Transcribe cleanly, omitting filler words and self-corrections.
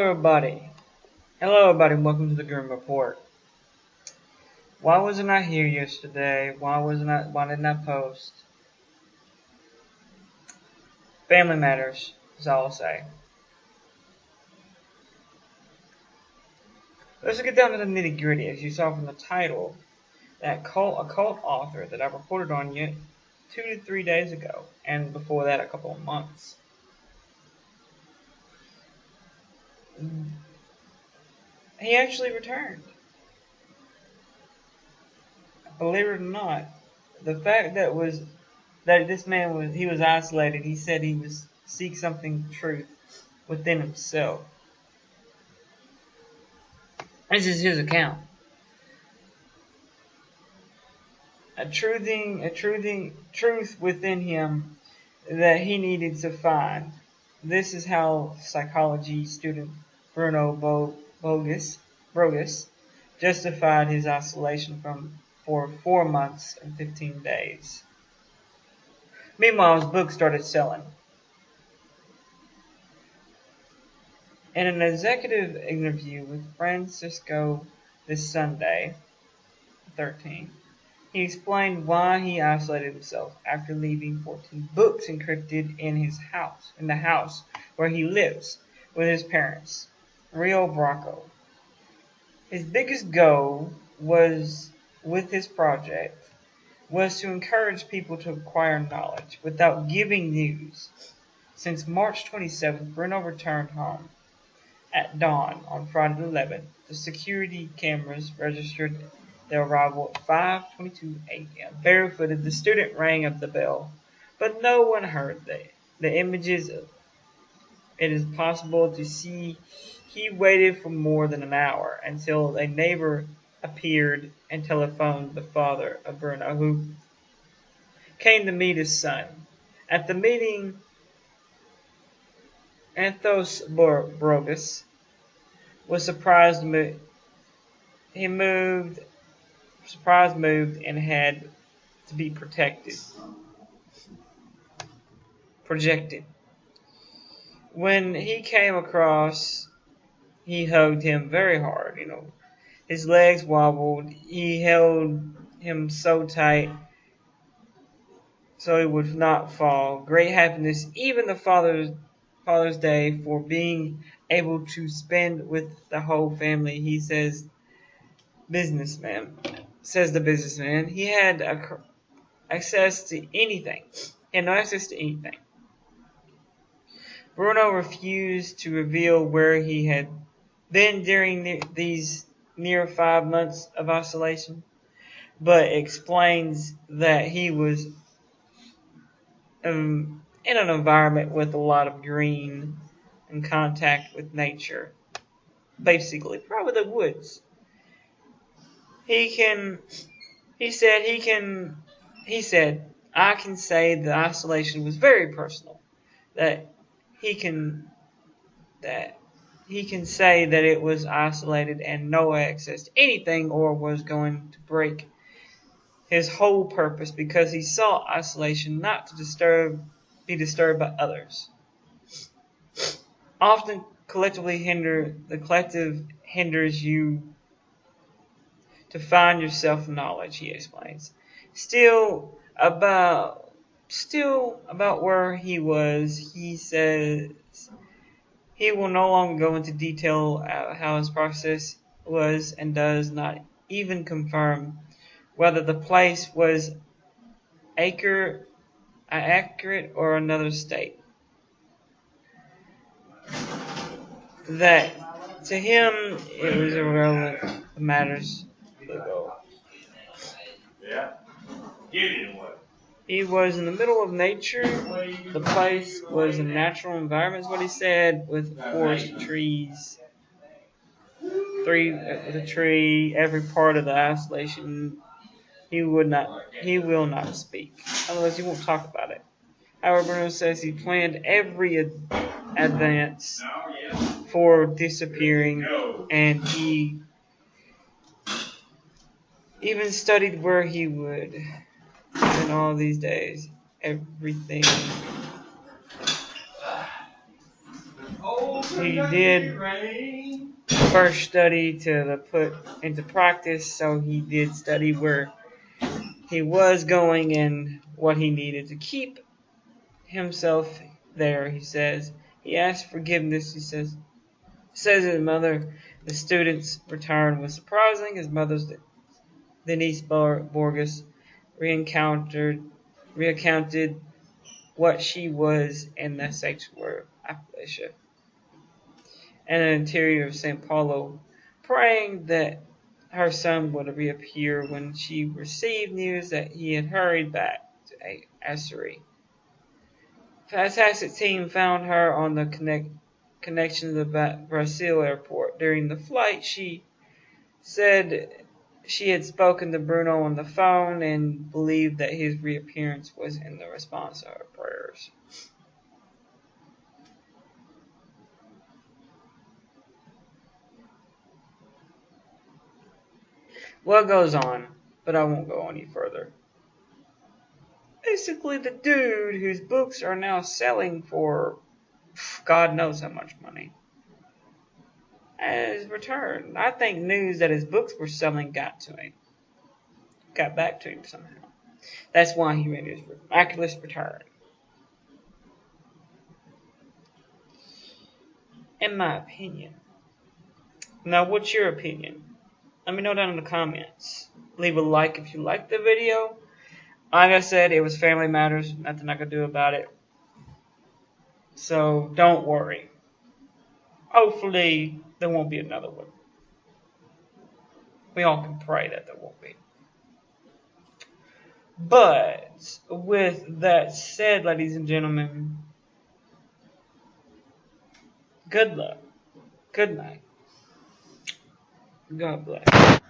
everybody. Hello everybody, and welcome to the Grim Report. Why wasn't I here yesterday? Why didn't I post? Family matters, is all I'll say. Let's get down to the nitty gritty. As you saw from the title, that occult author that I reported on you 2 to 3 days ago, and before that a couple of months. He actually returned. Believe it or not, the fact that this man was isolated. He said he was seek something truth within himself. This is his account. A truth within him that he needed to find. This is how psychology student Bruno Bogus justified his isolation for 4 months and 15 days. Meanwhile, his book started selling. In an executive interview with Francisco this Sunday, 13th, he explained why he isolated himself after leaving 14 books encrypted in the house where he lives with his parents, Rio Bracco. His biggest goal with his project was to encourage people to acquire knowledge without giving news. Since March 27th, Bruno returned home at dawn on Friday the 11th. The security cameras registered their arrival at 5:22 a.m. Barefooted, the student rang up the bell, but no one heard the images. It is possible to see he waited for more than an hour until a neighbor appeared and telephoned the father of Bruno, who came to meet his son. At the meeting, Anthos Brogus was surprised moved and had to be projected. When he came across, he hugged him very hard, His legs wobbled. He held him so tight so he would not fall. Great happiness, even the Father's Day, for being able to spend with the whole family, he says. The businessman. He had access to anything. He had no access to anything. Bruno refused to reveal where he had been during these near 5 months of isolation, but explains that he was in an environment with a lot of green and contact with nature. Basically, probably the woods. He said, I can say the isolation was very personal. That he can say that it was isolated and no access to anything, or was going to break his whole purpose, because he saw isolation not to be disturbed by others. Often the collective hinders you to find yourself knowledge, he explains. Still about where he was, he says he will no longer go into detail how his process was, and does not even confirm whether the place was accurate or another state. That to him it was irrelevant. The matters the goal. Yeah. Give it away. He was in the middle of nature. The place was a natural environment, is what he said, with forest, trees. Every part of the isolation. He will not speak. Otherwise, he won't talk about it. However, Bruno says he planned every advance for disappearing, and he even studied where he would spend all these days. Everything he did first study to put into practice, so he did study where he was going and what he needed to keep himself there, he says. He asked forgiveness, he says his mother. The student's return was surprising. His mother's Denise Borges recounted what she was in the sanctuary of Appalachia and the interior of St. Paulo, praying that her son would reappear when she received news that he had hurried back to Assyria. The fantastic team found her on the connection to the Brazil airport. During the flight, she said she had spoken to Bruno on the phone and believed that his reappearance was in the response to her prayers. Well, it goes on, but I won't go any further. Basically, the dude whose books are now selling for God knows how much money has returned. I think news that his books were selling got back to him somehow. That's why he made his miraculous return. In my opinion. Now, what's your opinion? Let me know down in the comments. Leave a like if you liked the video. Like I said, it was Family Matters. Nothing I could do about it. So, don't worry. Hopefully, there won't be another one. We all can pray that there won't be. But, with that said, ladies and gentlemen, good luck. Good night. God bless.